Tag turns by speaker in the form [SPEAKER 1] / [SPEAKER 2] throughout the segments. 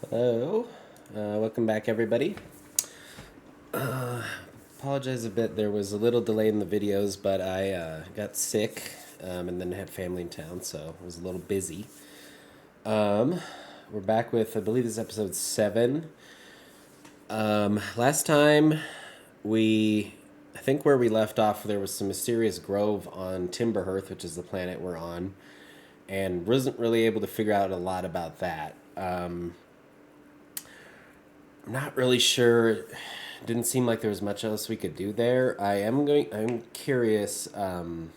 [SPEAKER 1] Hello, welcome back everybody. Apologize a bit, there was a little delay in the videos, but I got sick and then had family in town, so I was a little busy. We're back with, I believe this is episode 7. Last time I think where we left off, there was some mysterious grove on Timberhearth, which is the planet we're on, and wasn't really able to figure out a lot about that. I'm not really sure. Didn't seem like there was much else we could do there. I'm curious. The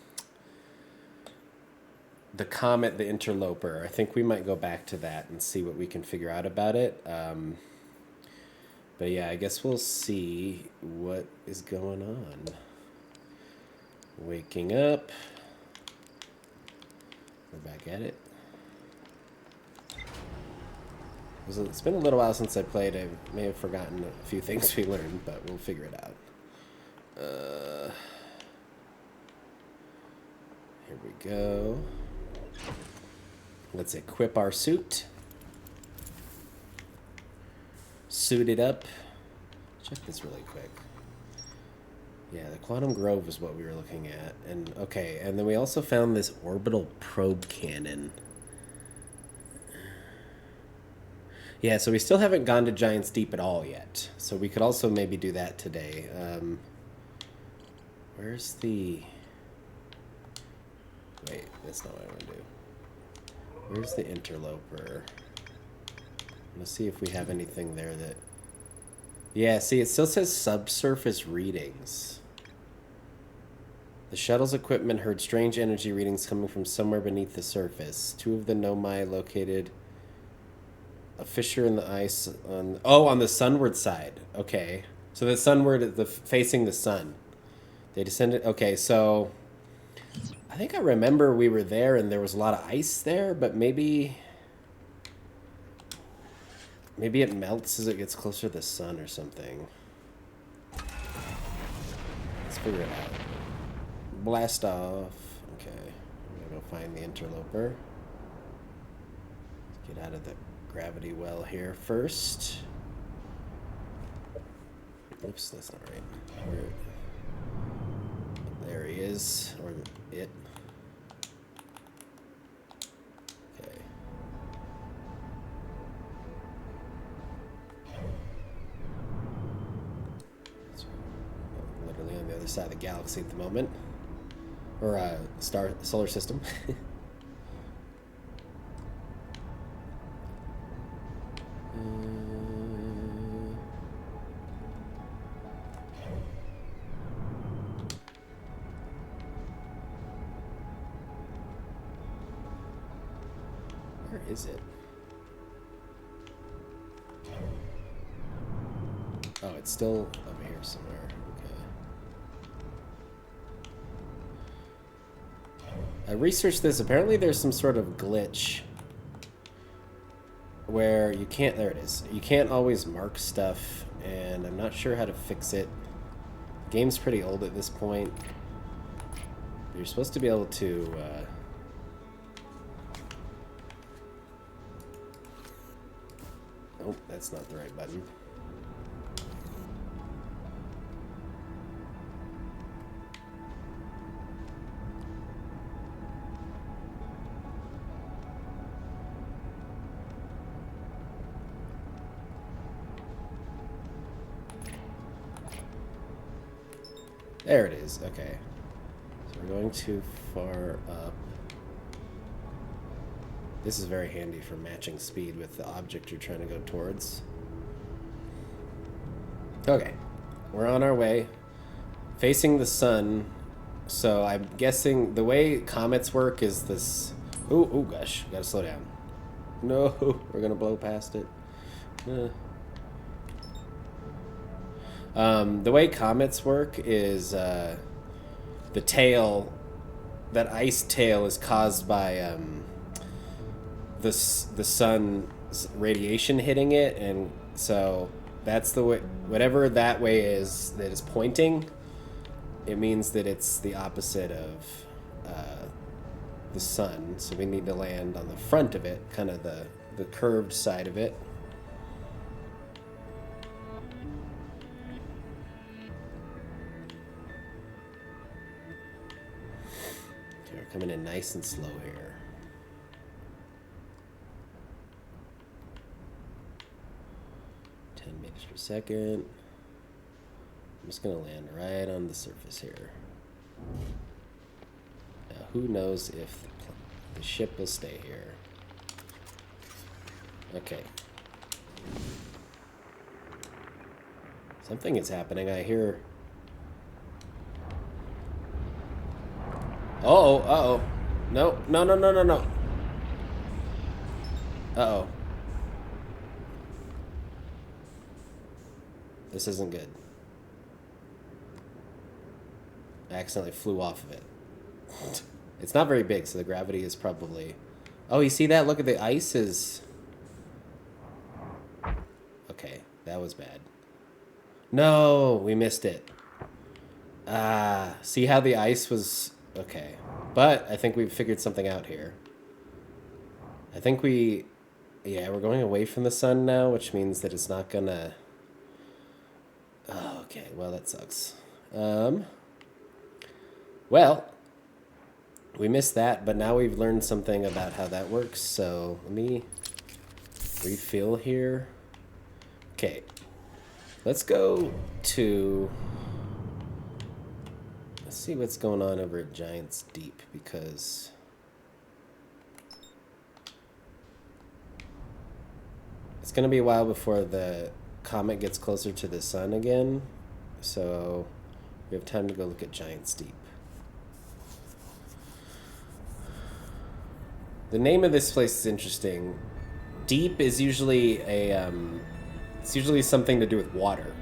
[SPEAKER 1] comet, the interloper. I think we might go back to that and see what we can figure out about it. But yeah, I guess we'll see what is going on. Waking up. We're back at it. It's been a little while since I played. I may have forgotten a few things we learned, but we'll figure it out. Here we go. Let's equip our suit. Suit it up. Check this really quick. Yeah, the quantum grove is what we were looking at. And okay, and then we also found this orbital probe cannon. Yeah, so we still haven't gone to Giant's Deep at all yet. So we could also maybe do that today. Where's the... Wait, that's not what I want to do. Where's the interloper? Let's see if we have anything there that... Yeah, see, it still says subsurface readings. The shuttle's equipment heard strange energy readings coming from somewhere beneath the surface. 2 of the Nomai located a fissure in the ice on the sunward side. Okay. So the sunward, facing the sun. They descended. Okay, so I think I remember we were there and there was a lot of ice there, but maybe it melts as it gets closer to the sun or something. Let's figure it out. Blast off. Okay. I'm gonna go find the interloper. Let's get out of the gravity well here first. Oops, that's not right. There he is, or it. Okay. So, literally on the other side of the galaxy at the moment, or solar system. Where is it? Oh, it's still over here somewhere. Okay. I researched this. Apparently there's some sort of glitch where you can't... There it is. You can't always mark stuff, and I'm not sure how to fix it. The game's pretty old at this point. You're supposed to be able to... Oh, that's not the right button. There it is. Okay. So we're going too far up. This is very handy for matching speed with the object you're trying to go towards. Okay. We're on our way. Facing the sun. So I'm guessing the way comets work is this... Oh gosh. Gotta slow down. No, we're gonna blow past it. The way comets work is the tail... That ice tail is caused by... the sun's radiation hitting it, and so that's the way. Whatever that way is that is pointing, it means that it's the opposite of the sun. So we need to land on the front of it, kind of the curved side of it. Coming in nice and slow here. Meters per second. I'm just gonna land right on the surface here. Now, who knows if the ship will stay here? Okay. Something is happening. I hear. Uh-oh, uh-oh. No, no, no, no, no, no. Uh-oh. This isn't good. I accidentally flew off of it. It's not very big, so the gravity is probably... Oh, you see that? Look at the ice is... Okay, that was bad. No, we missed it. Ah, see how the ice was... Okay. But I think we've figured something out here. I think we... Yeah, we're going away from the sun now, which means that it's not gonna... Oh, okay. Well, that sucks. Well, we missed that, but now we've learned something about how that works. So let me refill here. Okay. Let's go to... Let's see what's going on over at Giant's Deep, because... It's going to be a while before the comet gets closer to the sun again. So we have time to go look at Giant's Deep. The name of this place is interesting. Deep is usually a... it's usually something to do with water.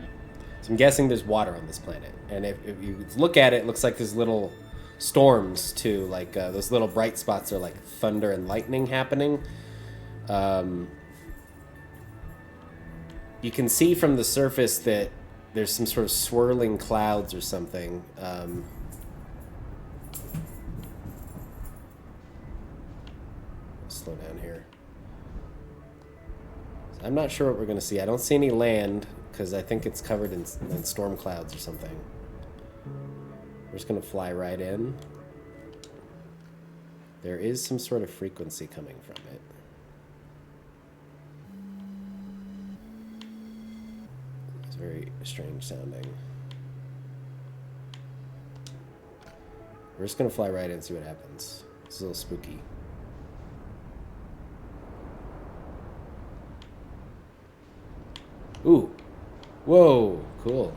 [SPEAKER 1] So I'm guessing there's water on this planet. And if you look at it, it looks like there's little storms too. Like those little bright spots are like thunder and lightning happening. You can see from the surface that there's some sort of swirling clouds or something. Slow down here. I'm not sure what we're going to see. I don't see any land because I think it's covered in storm clouds or something. We're just going to fly right in. There is some sort of frequency coming from it. It's very strange sounding. We're just going to fly right in and see what happens. It's a little spooky. Ooh. Whoa. Cool.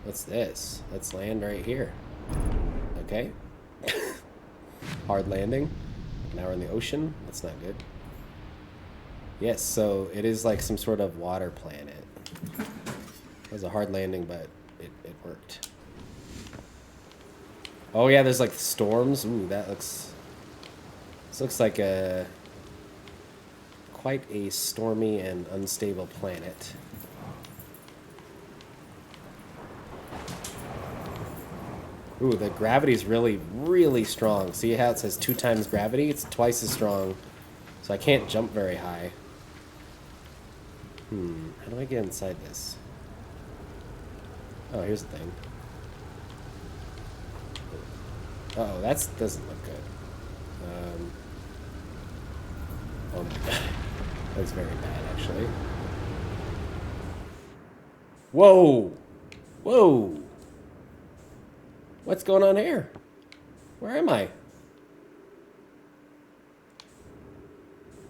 [SPEAKER 1] What's this? Let's land right here. Okay. Hard landing. Now we're in the ocean. That's not good. Yes, so it is like some sort of water planet. It was a hard landing, but it worked. Oh yeah, there's like storms. Ooh, that looks... This looks like a... quite a stormy and unstable planet. Ooh, the gravity's really, really strong. See how it says 2 times gravity? It's twice as strong. So I can't jump very high. How do I get inside this? Oh, here's the thing. Uh-oh, that doesn't look good. Oh my god. That's very bad, actually. Whoa! Whoa! What's going on here? Where am I?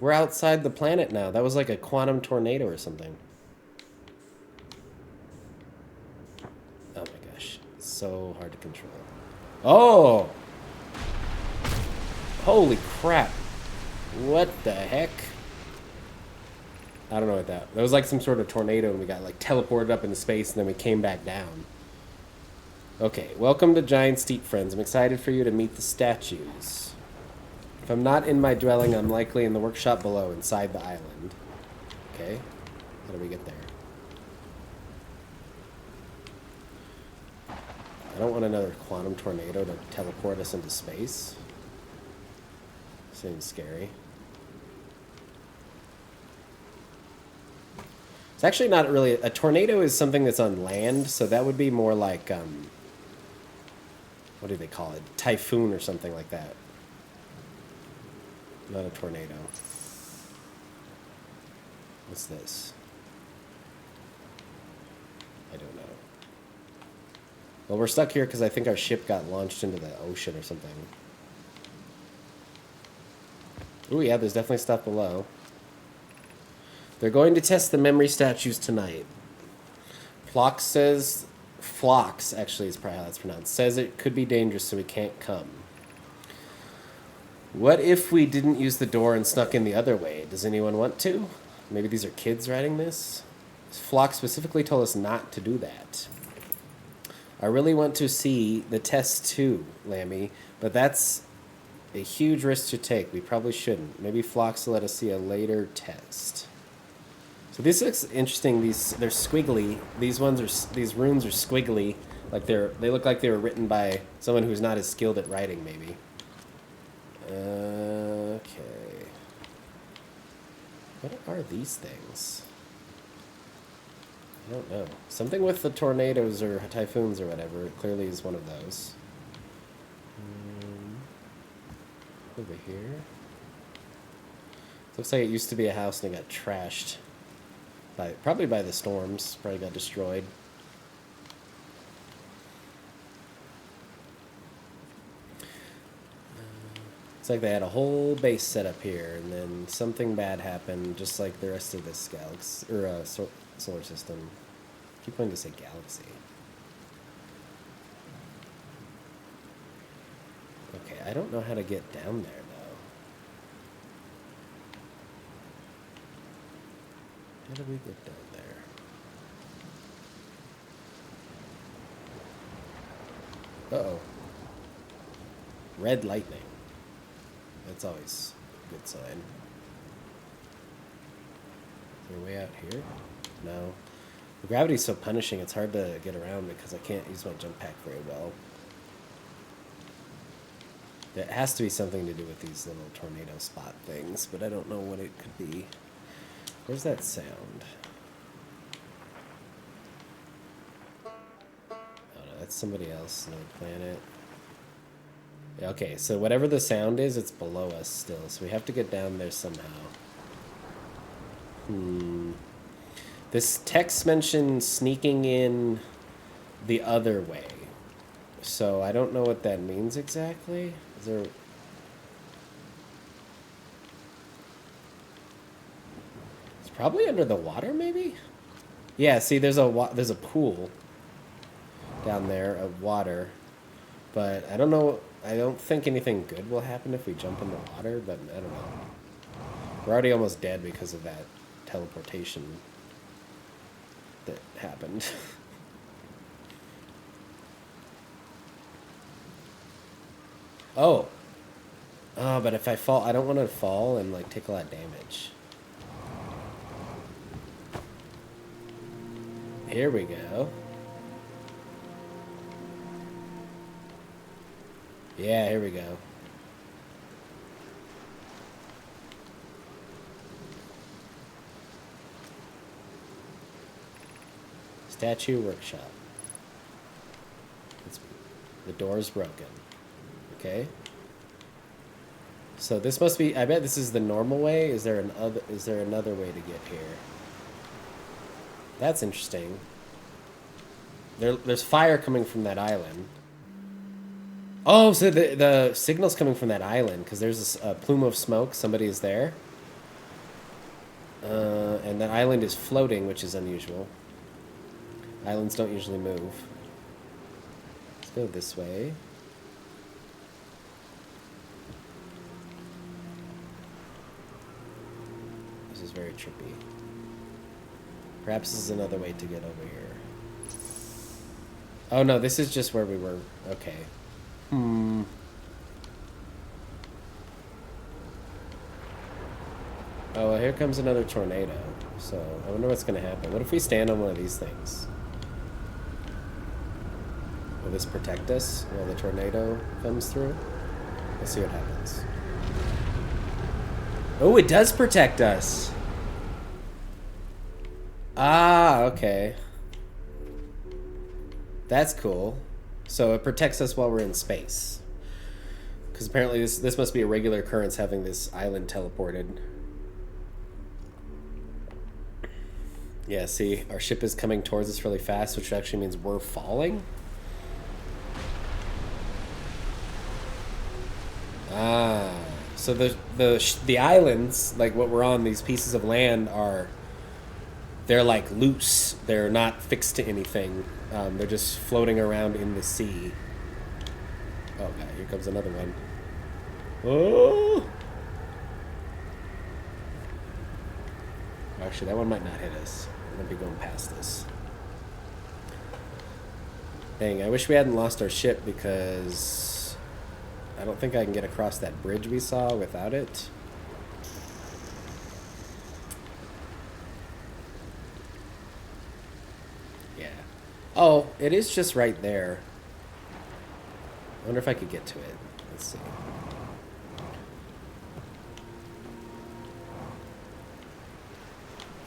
[SPEAKER 1] We're outside the planet now. That was like a quantum tornado or something. Oh my gosh. It's so hard to control. Oh! Holy crap. What the heck? I don't know what that... That was like some sort of tornado and we got like teleported up into space and then we came back down. Okay, welcome to Giant's Deep, friends. I'm excited for you to meet the statues. If I'm not in my dwelling, I'm likely in the workshop below, inside the island. Okay, how do we get there? I don't want another quantum tornado to teleport us into space. Seems scary. It's actually not really... A tornado is something that's on land, so that would be more like... what do they call it? Typhoon or something like that. Not a tornado. What's this? I don't know. Well, we're stuck here because I think our ship got launched into the ocean or something. Ooh, yeah, there's definitely stuff below. They're going to test the memory statues tonight. Phlox, actually, is probably how that's pronounced, says it could be dangerous, so we can't come. What if we didn't use the door and snuck in the other way? Does anyone want to? Maybe these are kids writing this? Phlox specifically told us not to do that. I really want to see the test too, Lammy, but that's a huge risk to take. We probably shouldn't. Maybe Phlox will let us see a later test. So this looks interesting. They're squiggly. These runes are squiggly. Like they look like they were written by someone who's not as skilled at writing, maybe. Okay. What are these things? I don't know. Something with the tornadoes or typhoons or whatever. It clearly is one of those. Over here. Looks like it used to be a house and it got trashed. Probably by the storms. Probably got destroyed. It's like they had a whole base set up here, and then something bad happened, just like the rest of this galaxy or solar system. I keep wanting to say galaxy. Okay, I don't know how to get down there though. How do we get down there? Uh-oh. Red lightning. That's always a good sign. Is there a way out here? No. The gravity's so punishing, it's hard to get around because I can't use my jump pack very well. It has to be something to do with these little tornado spot things, but I don't know what it could be. Where's that sound? Oh no, that's somebody else, another planet. Okay, so whatever the sound is, it's below us still, so we have to get down there somehow. This text mentioned sneaking in the other way, so I don't know what that means exactly. Is there... It's probably under the water, maybe? Yeah, see, there's a pool down there of water, but I don't know... I don't think anything good will happen if we jump in the water, but I don't know. We're already almost dead because of that teleportation that happened. Oh, but if I fall, I don't want to fall and like take a lot of damage. Here we go. Yeah, here we go. Statue workshop. The door's broken. Okay. So this must be, I bet this is the normal way. Is there another way to get here? That's interesting. There's fire coming from that island. Oh, so the signal's coming from that island because there's a plume of smoke. Somebody is there. And that island is floating, which is unusual. Islands don't usually move. Let's go this way. This is very trippy. Perhaps this is another way to get over here. Oh no, this is just where we were. Okay. Oh, well, here comes another tornado. So, I wonder what's going to happen. What if we stand on one of these things? Will this protect us while the tornado comes through? Let's see what happens. Oh, it does protect us! Ah, okay. That's cool. So it protects us while we're in space. Because apparently this must be a regular occurrence, having this island teleported. Yeah, see, our ship is coming towards us really fast, which actually means we're falling. Ah, so the islands, like what we're on, these pieces of land they're like loose. They're not fixed to anything. They're just floating around in the sea. Oh god, here comes another one. Oh! Actually, that one might not hit us. I'm gonna be going past this. Dang, I wish we hadn't lost our ship, because I don't think I can get across that bridge we saw without it. Yeah. Oh, it is just right there. I wonder if I could get to it. Let's see.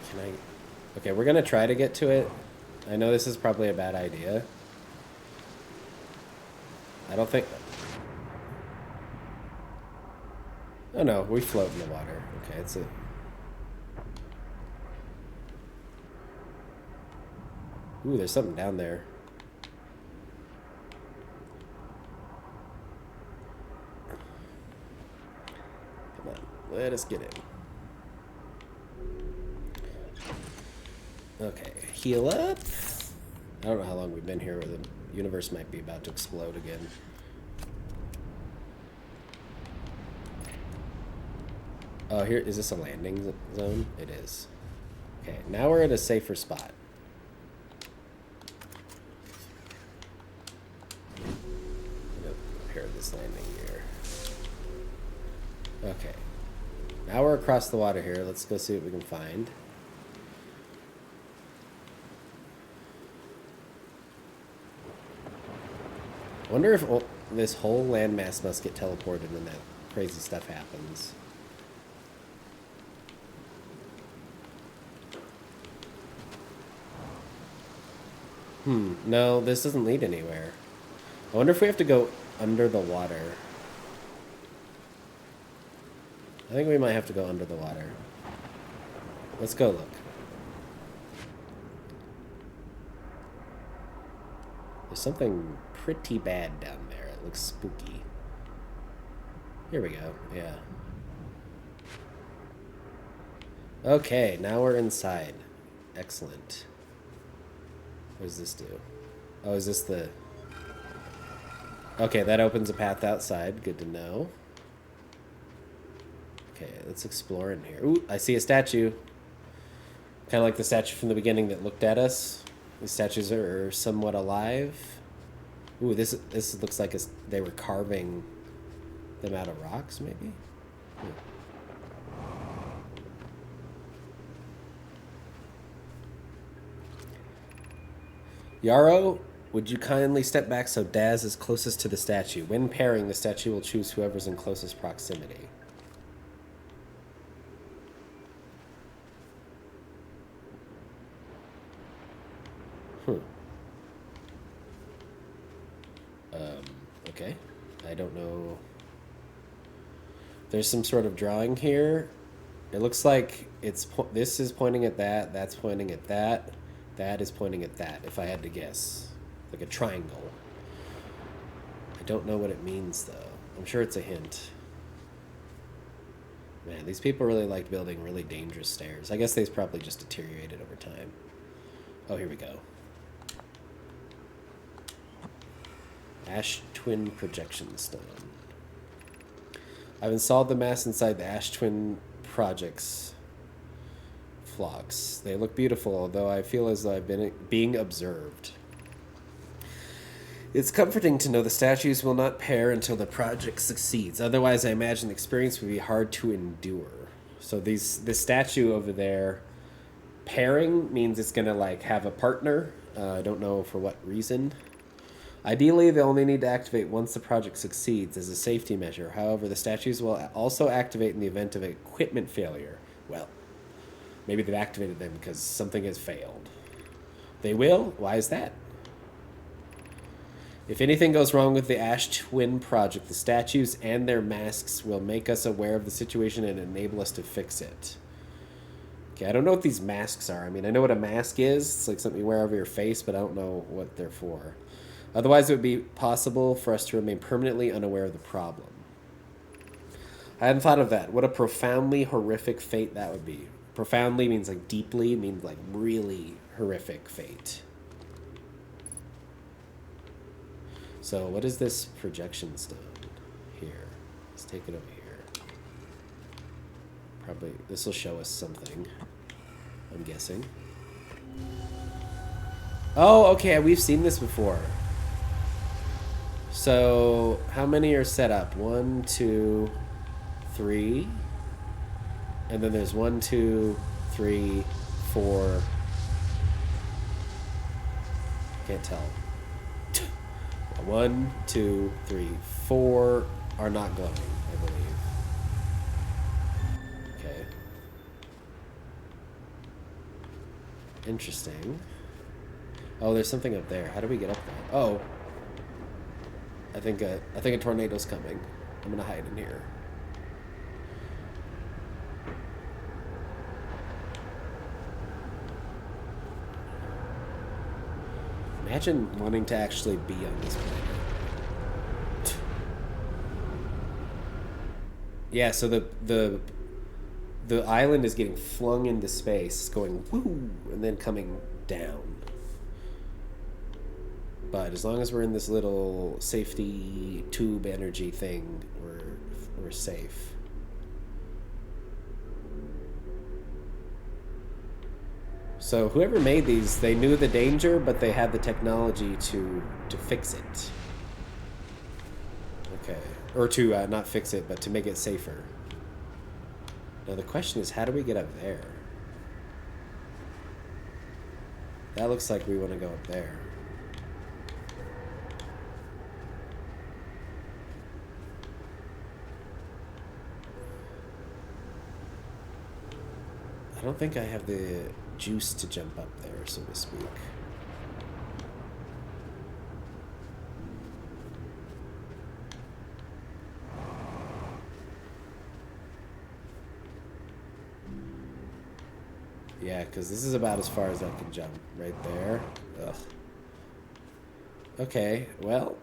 [SPEAKER 1] Can I... Okay, we're gonna try to get to it. I know this is probably a bad idea. I don't think... Oh no, we float in the water. Okay, it's a... Ooh, there's something down there. Come on, let us get in. Okay, heal up. I don't know how long we've been here, or the universe might be about to explode again. Oh, here, is this a landing zone? It is. Okay, now we're at a safer spot. I'm gonna repair this landing gear. Okay. Now we're across the water here. Let's go see what we can find. I wonder if this whole landmass must get teleported when that crazy stuff happens. No, this doesn't lead anywhere. I wonder if we have to go under the water. I think we might have to go under the water. Let's go look. There's something pretty bad down there. It looks spooky. Here we go. Yeah. Okay, now we're inside. Excellent. What does this do? Oh, is this the... Okay, that opens a path outside. Good to know. Okay, let's explore in here. Ooh, I see a statue. Kind of like the statue from the beginning that looked at us. These statues are somewhat alive. Ooh, this looks like they were carving them out of rocks, maybe? Yarrow, would you kindly step back so Daz is closest to the statue? When pairing, the statue will choose whoever's in closest proximity. Okay. I don't know. There's some sort of drawing here. It looks like this is pointing at that, that's pointing at that, that is pointing at that, if I had to guess. Like a triangle. I don't know what it means, though. I'm sure it's a hint. Man, these people really like building really dangerous stairs. I guess they've probably just deteriorated over time. Oh, here we go. Ash Twin Projection Stone. I've installed the mass inside the Ash Twin Project's flocks. They look beautiful, although I feel as though I've been being observed. It's comforting to know the statues will not pair until the project succeeds. Otherwise, I imagine the experience would be hard to endure. So this statue over there, pairing means it's going to like have a partner. I don't know for what reason. Ideally, they only need to activate once the project succeeds as a safety measure. However, the statues will also activate in the event of equipment failure. Well, maybe they've activated them because something has failed. They will? Why is that? If anything goes wrong with the Ash Twin project, the statues and their masks will make us aware of the situation and enable us to fix it. Okay, I don't know what these masks are. I mean, I know what a mask is. It's like something you wear over your face, but I don't know what they're for. Otherwise, it would be possible for us to remain permanently unaware of the problem. I hadn't thought of that. What a profoundly horrific fate that would be. Profoundly means like deeply, means like really horrific fate. So what is this projection stone here? Let's take it over here. Probably, this will show us something, I'm guessing. Oh, okay, we've seen this before. So how many are set up? 1, 2, 3. And then there's 1, 2, 3, 4. Can't tell. 1, 2, 3, 4 are not glowing, I believe. Okay. Interesting. Oh, there's something up there. How do we get up there? Oh. I think a tornado's coming. I'm gonna hide in here. Imagine wanting to actually be on this planet. Yeah, so the island is getting flung into space, going woo, and then coming down. But as long as we're in this little safety tube energy thing, we're safe. So whoever made these, they knew the danger, but they had the technology to fix it. Okay. Or to not fix it, but to make it safer. Now the question is, how do we get up there? That looks like we want to go up there. I don't think I have the juice to jump up there, so to speak. Yeah, because this is about as far as I can jump. Right there. Ugh. Okay, well.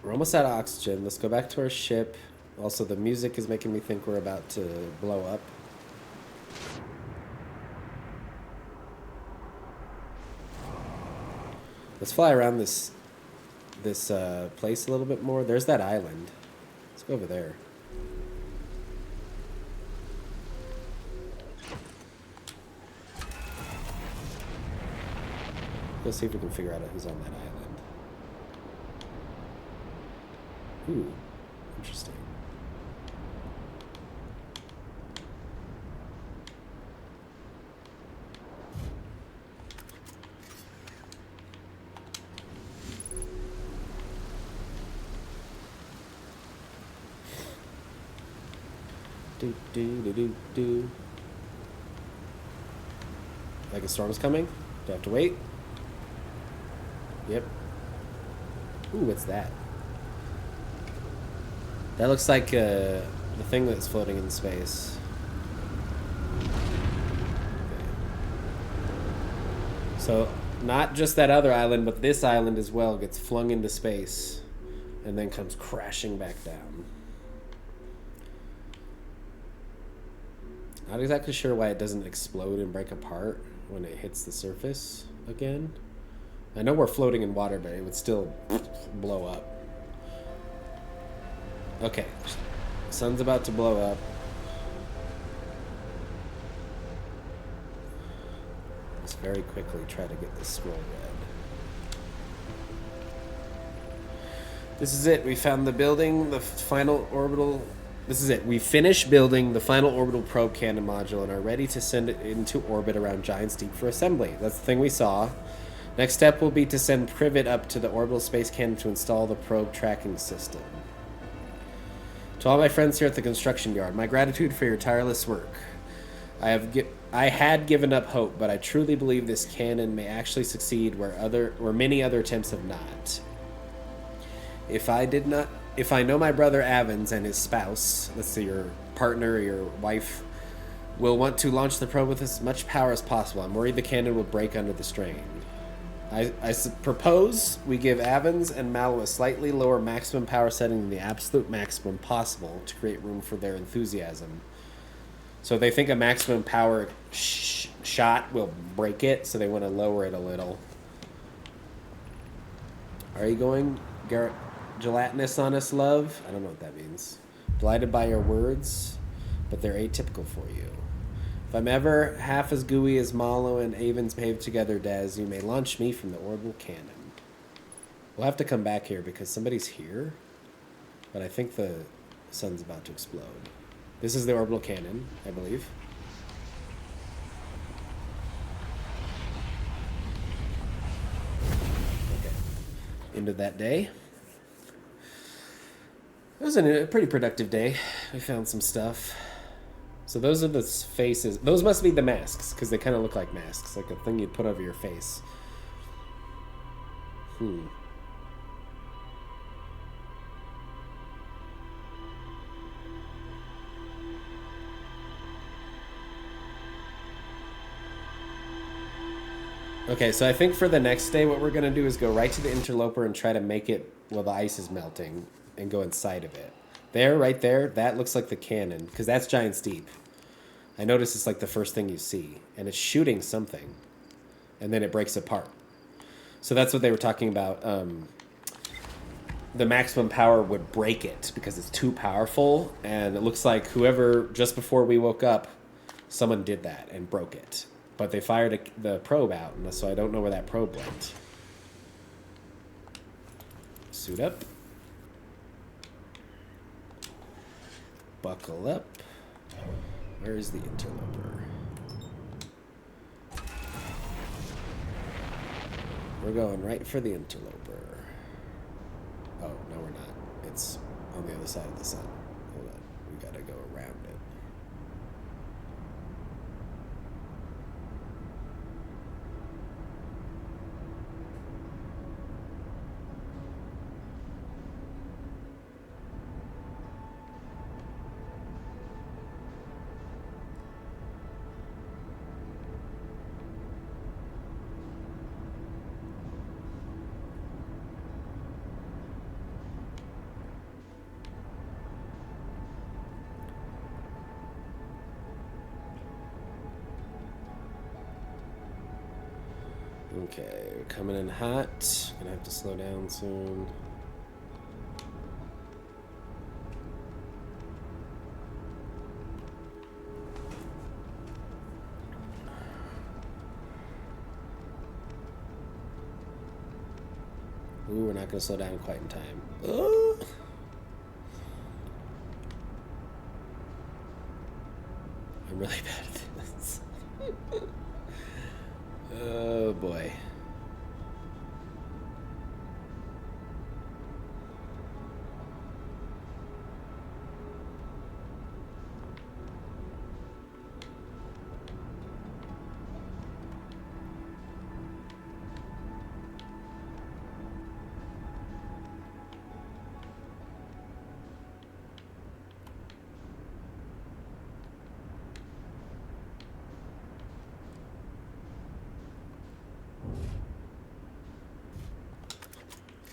[SPEAKER 1] We're almost out of oxygen. Let's go back to our ship. Also, the music is making me think we're about to blow up. Let's fly around this place a little bit more. There's that island. Let's go over there. Let's see if we can figure out who's on that island. Ooh, interesting. Do. Like a storm's coming? Do I have to wait? Yep. Ooh, what's that? That looks like the thing that's floating in space. Okay. So, not just that other island, but this island as well gets flung into space and then comes crashing back down. Not exactly sure why it doesn't explode and break apart when it hits the surface again. I know we're floating in water, but it would still blow up. Okay. Sun's about to blow up. Let's very quickly try to get this scroll read. This is it. We found the building, the final orbital... This is it. We finished building the final orbital probe cannon module and are ready to send it into orbit around Giant's Deep for assembly. That's the thing we saw. Next step will be to send Privet up to the orbital space cannon to install the probe tracking system. To all my friends here at the construction yard, my gratitude for your tireless work. I have I had given up hope, but I truly believe this canon may actually succeed where many other attempts have not. If I know my brother Avens and his spouse, let's say your partner or your wife, will want to launch the probe with as much power as possible, I'm worried the cannon will break under the strain. I propose we give Avens and Mallow a slightly lower maximum power setting than the absolute maximum possible to create room for their enthusiasm. So they think a maximum power shot will break it, so they want to lower it a little. Are you going gelatinous on us, love? I don't know what that means. Delighted by your words, but they're atypical for you. If I'm ever half as gooey as Mallow and Avens behave together, Des, you may launch me from the orbital cannon. We'll have to come back here because somebody's here, but I think the sun's about to explode. This is the orbital cannon, I believe. Okay. End of that day. It was a pretty productive day. We found some stuff. So those are the faces. Those must be the masks, because they kind of look like masks, like a thing you'd put over your face. Okay, so I think for the next day, what we're going to do is go right to the interloper and try to make it while the ice is melting and go inside of it. There, right there, that looks like the cannon, because that's Giant's Deep. I notice it's like the first thing you see, and it's shooting something, and then it breaks apart. So that's what they were talking about. The maximum power would break it because it's too powerful, and it looks like whoever, just before we woke up, someone did that and broke it. But they fired the probe out, so I don't know where that probe went. Suit up. Buckle up. Where is the interloper? We're going right for the interloper. Oh, no we're not. It's on the other side of the sun. Hold on. We gotta go around it. Okay, we're coming in hot. Gonna have to slow down soon. Ooh, we're not gonna slow down quite in time. Oh. I'm really bad at this. Oh boy.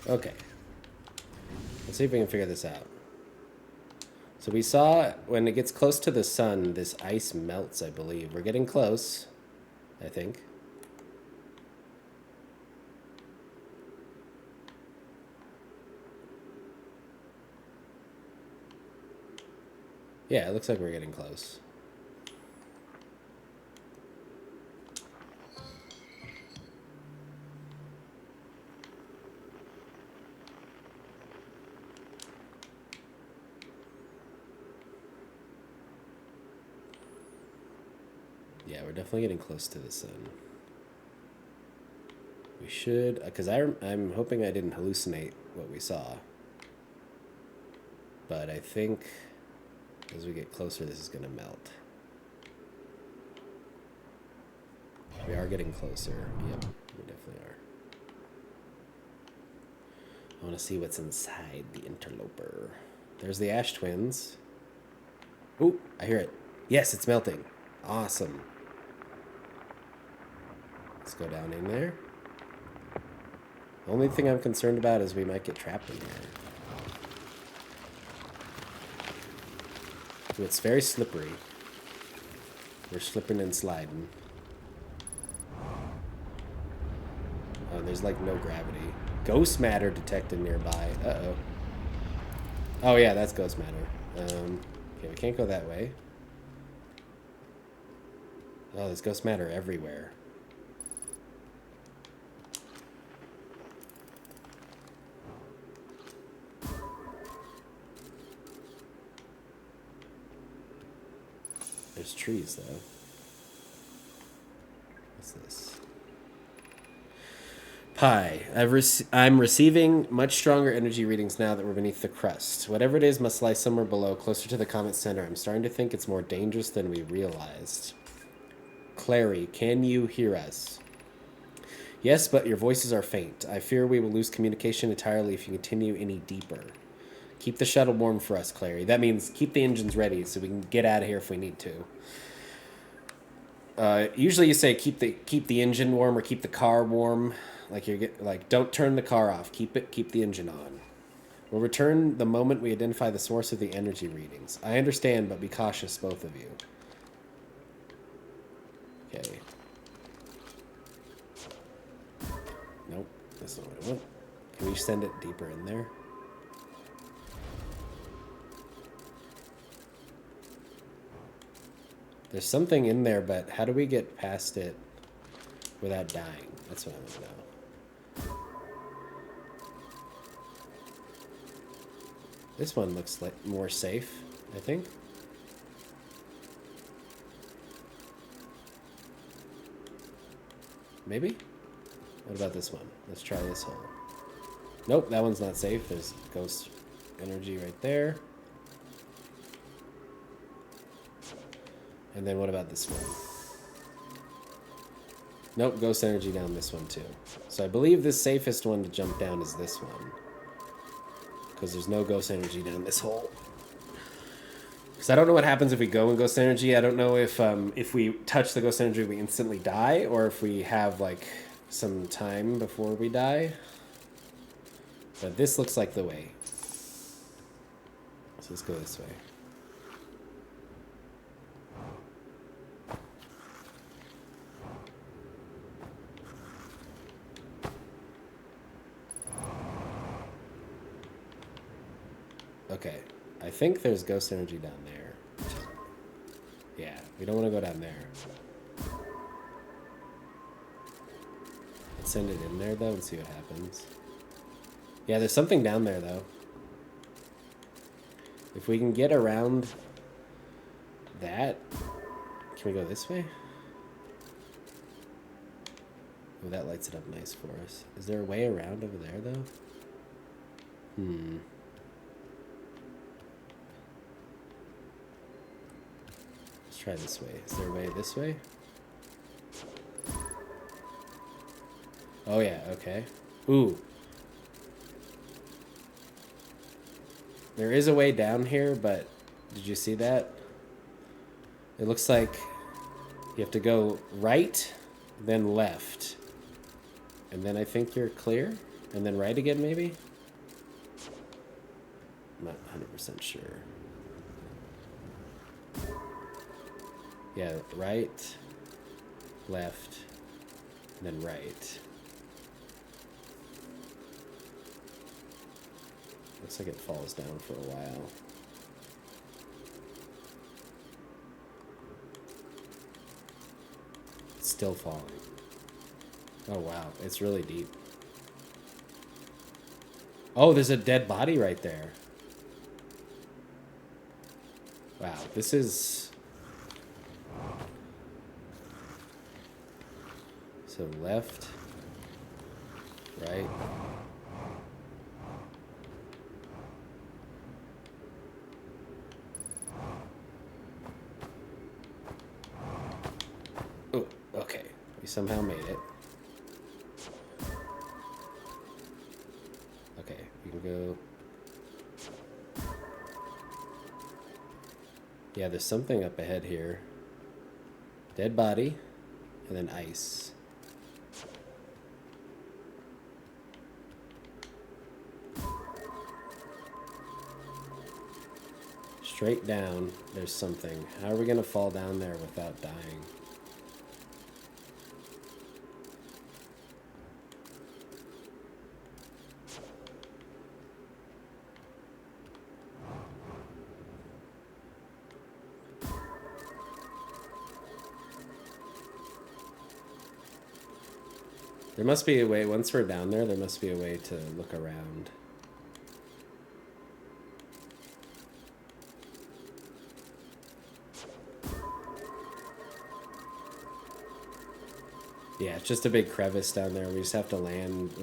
[SPEAKER 1] Okay. Let's see if we can figure this out. So we saw when it gets close to the sun, this ice melts, I believe. We're getting close, I think. Yeah, it looks like we're getting close. Yeah, we're definitely getting close to the sun. We should, because I'm hoping I didn't hallucinate what we saw. But I think as we get closer, this is going to melt. We are getting closer. Yep, we definitely are. I want to see what's inside the interloper. There's the Ash twins. Ooh, I hear it. Yes, it's melting. Awesome. Let's go down in there. The only thing I'm concerned about is we might get trapped in there. Ooh, it's very slippery. We're slipping and sliding. Oh, there's like no gravity. Ghost matter detected nearby. Uh-oh. Oh yeah, that's ghost matter. Okay, we can't go that way. Oh, there's ghost matter everywhere. There's trees, though. What's this? Pi. I'm receiving much stronger energy readings now that we're beneath the crust. Whatever it is must lie somewhere below, closer to the comet center. I'm starting to think it's more dangerous than we realized. Clary, can you hear us? Yes, but your voices are faint. I fear we will lose communication entirely if you continue any deeper. Keep the shuttle warm for us, Clary. That means keep the engines ready so we can get out of here if we need to. Usually you say keep the engine warm or keep the car warm. Like don't turn the car off. Keep the engine on. We'll return the moment we identify the source of the energy readings. I understand, but be cautious, both of you. Okay. Nope, that's not what I want. Can we send it deeper in there? There's something in there, but how do we get past it without dying? That's what I want to know. This one looks like more safe, I think. Maybe? What about this one? Let's try this hole. Nope, that one's not safe. There's ghost energy right there. And then what about this one? Nope, ghost energy down this one too. So I believe the safest one to jump down is this one. Because there's no ghost energy down this hole. Because I don't know what happens if we go in ghost energy. I don't know if we touch the ghost energy we instantly die, or if we have like some time before we die. But this looks like the way. So let's go this way. Okay, I think there's ghost energy down there. Yeah, we don't want to go down there. Let's send it in there, though, and see what happens. Yeah, there's something down there, though. If we can get around that... Can we go this way? Oh, that lights it up nice for us. Is there a way around over there, though? Try this way. Is there a way this way? Oh yeah, okay. Ooh. There is a way down here, but did you see that? It looks like you have to go right, then left. And then I think you're clear. And then right again, maybe? I'm not 100% sure. Yeah, right, left, and then right. Looks like it falls down for a while. It's still falling. Oh wow, it's really deep. Oh, there's a dead body right there. Wow, this is... So left, right. Oh, okay. We somehow made it. Okay, you can go. Yeah, there's something up ahead here. Dead body, and then ice. Straight down, there's something. How are we gonna fall down there without dying? There must be a way, once we're down there must be a way to look around. Yeah, it's just a big crevice down there. We just have to land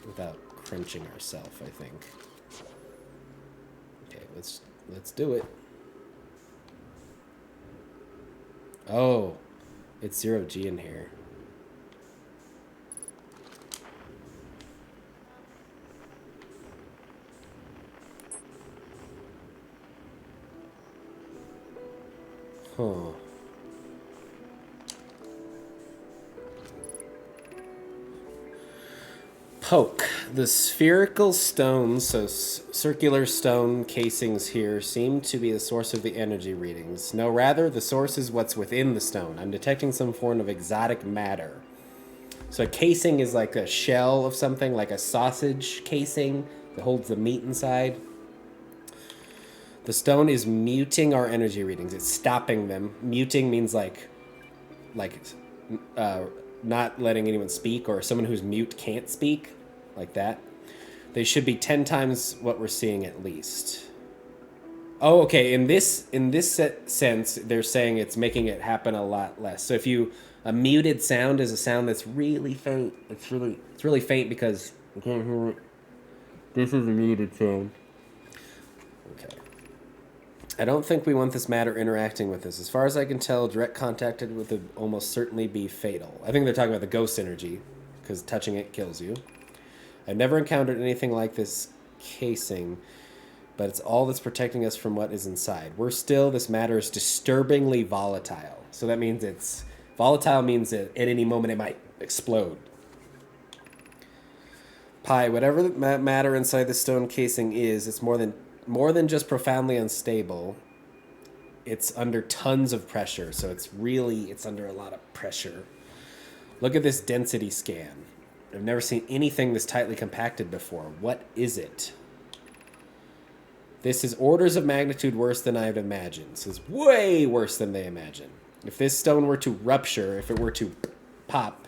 [SPEAKER 1] without crunching ourselves, I think. Okay, let's do it. Oh, it's 0G in here. Huh. Poke. The spherical stones, so circular stone casings here, seem to be the source of the energy readings. No, rather, the source is what's within the stone. I'm detecting some form of exotic matter. So a casing is like a shell of something, like a sausage casing that holds the meat inside. The stone is muting our energy readings. It's stopping them. Muting means like not letting anyone speak, or someone who's mute can't speak, like that. They should be 10 times what we're seeing at least. Oh, okay. In this sense, they're saying it's making it happen a lot less. So if a muted sound is a sound that's really faint. It's really faint because I can't hear it. This is a muted sound. Okay. I don't think we want this matter interacting with us. As far as I can tell, direct contact would almost certainly be fatal. I think they're talking about the ghost energy, because touching it kills you. I've never encountered anything like this casing, but it's all that's protecting us from what is inside. This matter is disturbingly volatile. So that means it's volatile, means that at any moment it might explode. Pi, whatever the matter inside the stone casing is, it's more than just profoundly unstable. It's under tons of pressure, so it's under a lot of pressure. Look at this density scan. I've never seen anything this tightly compacted before. What is it? This is orders of magnitude worse than I had imagined. This is way worse than they imagine. If this stone were to rupture, if it were to pop,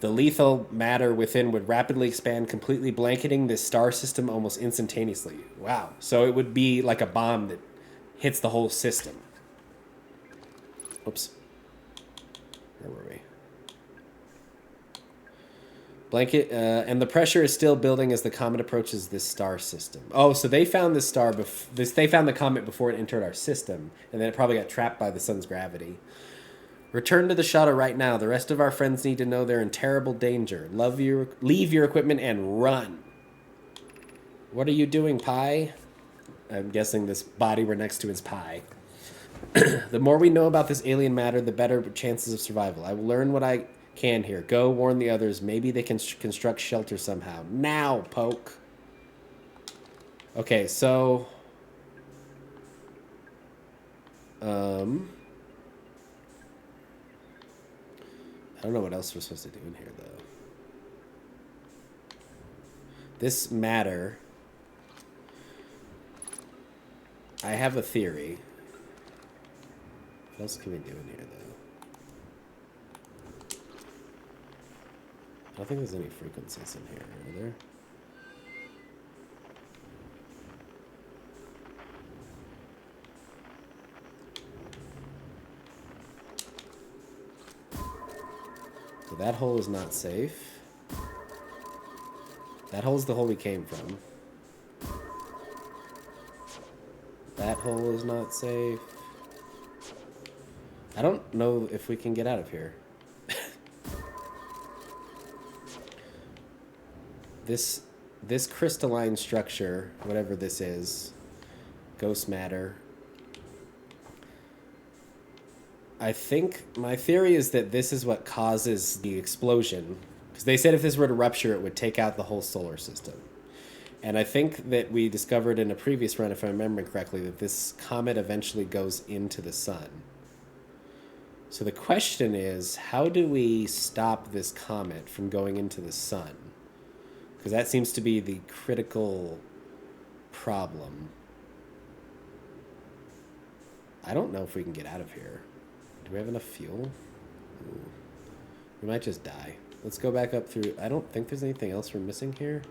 [SPEAKER 1] the lethal matter within would rapidly expand, completely blanketing this star system almost instantaneously. Wow. So it would be like a bomb that hits the whole system. Oops. Where were we? Blanket, and the pressure is still building as the comet approaches this star system. Oh, so they found this star, they found the comet before it entered our system, and then it probably got trapped by the sun's gravity. Return to the shuttle right now. The rest of our friends need to know they're in terrible danger. Leave your equipment and run. What are you doing, Pi? I'm guessing this body we're next to is Pi. The more we know about this alien matter, the better chances of survival. I will learn what I can here. Go warn the others. Maybe they can construct shelter somehow. Now, Poke. Okay, so I don't know what else we're supposed to do in here, though. This matter, I have a theory. What else can we do in here, though? I don't think there's any frequencies in here, are there? So that hole is not safe. That hole's the hole we came from. That hole is not safe. I don't know if we can get out of here. this crystalline structure, whatever this is, ghost matter. I think my theory is that this is what causes the explosion. Because they said if this were to rupture, it would take out the whole solar system. And I think that we discovered in a previous run, if I'm remembering correctly, that this comet eventually goes into the sun. So the question is, how do we stop this comet from going into the sun? Because that seems to be the critical problem. I don't know if we can get out of here. Do we have enough fuel? We might just die. Let's go back up through... I don't think there's anything else we're missing here.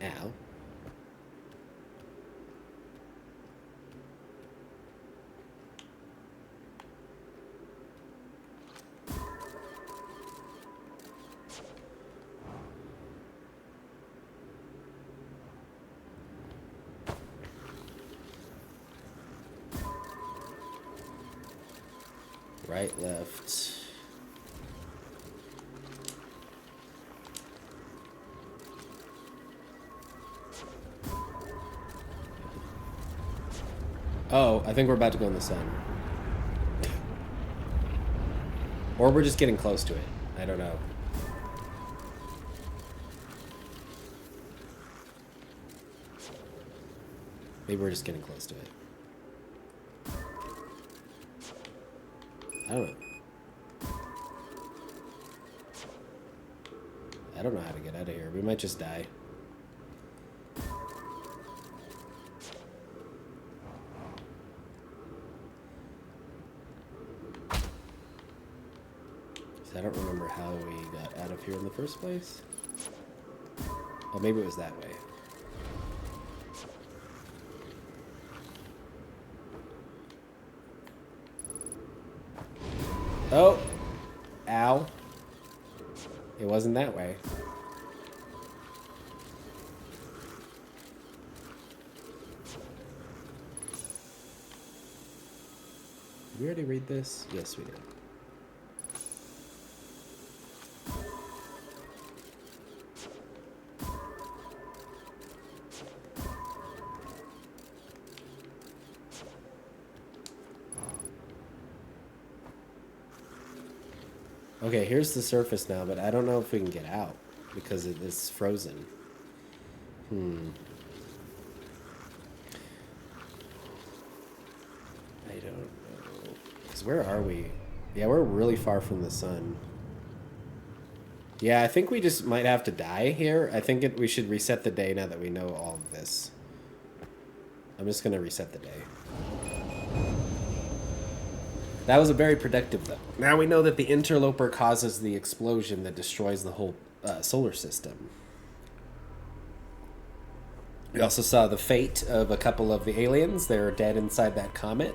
[SPEAKER 1] Ow. Right, left. Oh, I think we're about to go in the sun. Or we're just getting close to it. I don't know. Maybe we're just getting close to it. I don't know. I don't know how to get out of here. We might just die. I don't remember how we got out of here in the first place. Oh, maybe it was that way. Oh! Ow. It wasn't that way. Did we already read this? Yes, we did. Okay, here's the surface now, but I don't know if we can get out because it is frozen. I don't know. Because where are we? Yeah, we're really far from the sun. Yeah, I think we just might have to die here. I think we should reset the day now that we know all of this. I'm just going to reset the day. That was a very productive, though. Now we know that the interloper causes the explosion that destroys the whole solar system. We also saw the fate of a couple of the aliens. They're dead inside that comet.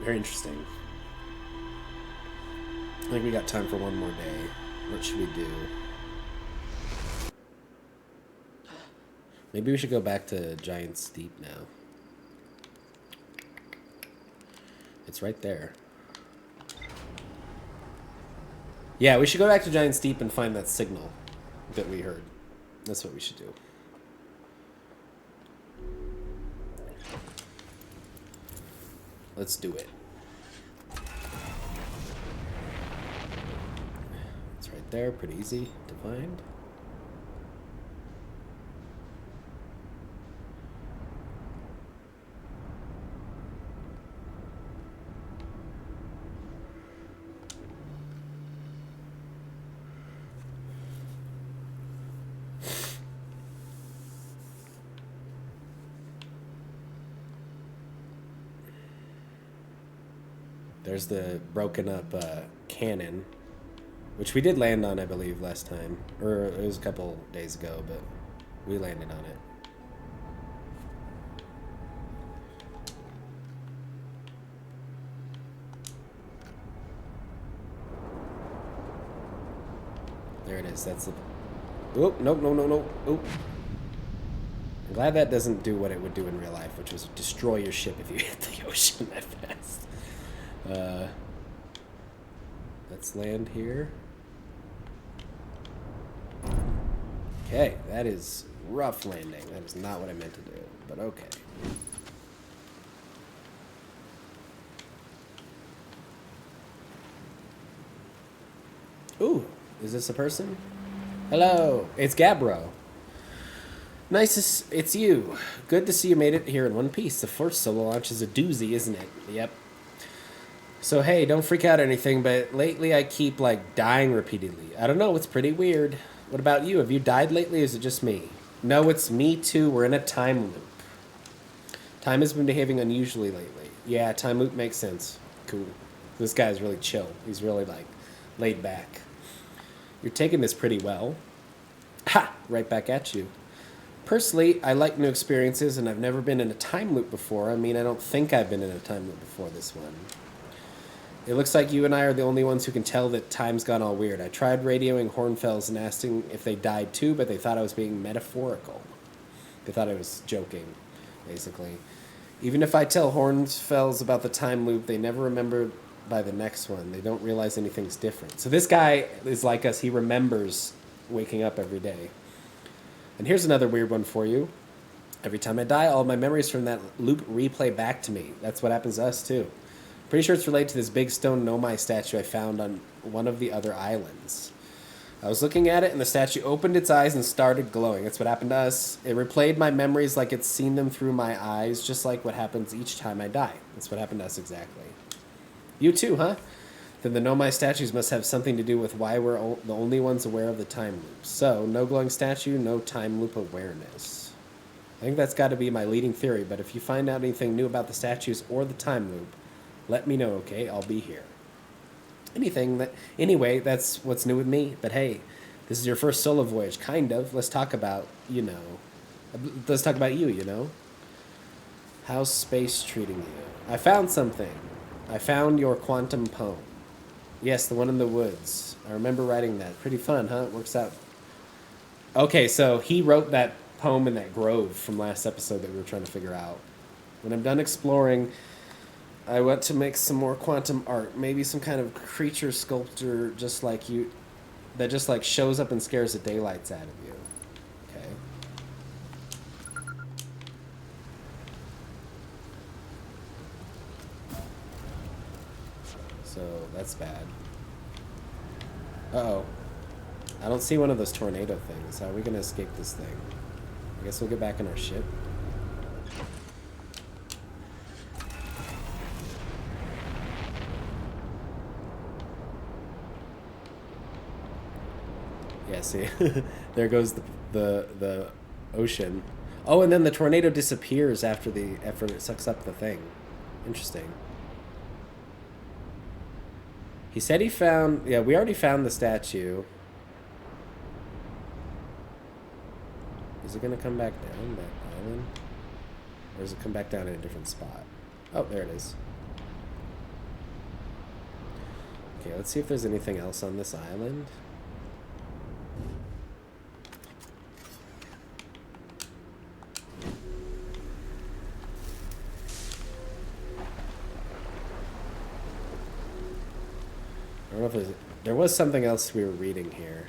[SPEAKER 1] Very interesting. I think we got time for one more day. What should we do? Maybe we should go back to Giant Steep now. It's right there. Yeah, we should go back to Giant Steep and find that signal that we heard. That's what we should do. Let's do it. It's right there, pretty easy to find. There's the broken up cannon, which we did land on, I believe, last time. Or it was a couple days ago, but we landed on it. There it is. That's the Oh, nope, no, no, no. Oh. I'm glad that doesn't do what it would do in real life, which was destroy your ship if you hit the ocean that fast. Let's land here. Okay, that is rough landing. That is not what I meant to do, but okay. Ooh, is this a person? Hello, it's Gabbro. Nice, it's you. Good to see you made it here in one piece. The first solo launch is a doozy, isn't it? Yep. So hey, don't freak out or anything, but lately I keep, like, dying repeatedly. I don't know, it's pretty weird. What about you? Have you died lately, or is it just me? No, it's me too. We're in a time loop. Time has been behaving unusually lately. Yeah, time loop makes sense. Cool. This guy's really chill. He's really, like, laid back. You're taking this pretty well. Ha! Right back at you. Personally, I like new experiences, and I've never been in a time loop before. I mean, I don't think I've been in a time loop before this one. It looks like you and I are the only ones who can tell that time's gone all weird. I tried radioing Hornfells and asking if they died too, but they thought I was being metaphorical. They thought I was joking, basically. Even if I tell Hornfells about the time loop, they never remember by the next one. They don't realize anything's different. So this guy is like us. He remembers waking up every day. And here's another weird one for you. Every time I die, all my memories from that loop replay back to me. That's what happens to us, too. Pretty sure it's related to this big stone Nomai statue I found on one of the other islands. I was looking at it, and the statue opened its eyes and started glowing. That's what happened to us. It replayed my memories like it's seen them through my eyes, just like what happens each time I die. That's what happened to us exactly. You too, huh? Then the Nomai statues must have something to do with why we're the only ones aware of the time loop. So, no glowing statue, no time loop awareness. I think that's got to be my leading theory, but if you find out anything new about the statues or the time loop, let me know, okay? I'll be here. Anyway, that's what's new with me. But hey, this is your first solo voyage, kind of. Let's talk about, you know. How's space treating you? I found something. I found your quantum poem. Yes, the one in the woods. I remember writing that. Pretty fun, huh? It works out. Okay, so he wrote that poem in that grove from last episode that we were trying to figure out. When I'm done exploring, I want to make some more quantum art. Maybe some kind of creature sculpture just like you, that just like shows up and scares the daylights out of you. Okay. So that's bad. Uh-oh. I don't see one of those tornado things. How are we going to escape this thing? I guess we'll get back in our ship. Yeah, see? There goes the ocean. Oh, and then the tornado disappears after it sucks up the thing. Interesting. He said he found... Yeah, we already found the statue. Is it going to come back down that island? Or does it come back down in a different spot? Oh, there it is. Okay, let's see if there's anything else on this island. I don't know if there was something else we were reading here.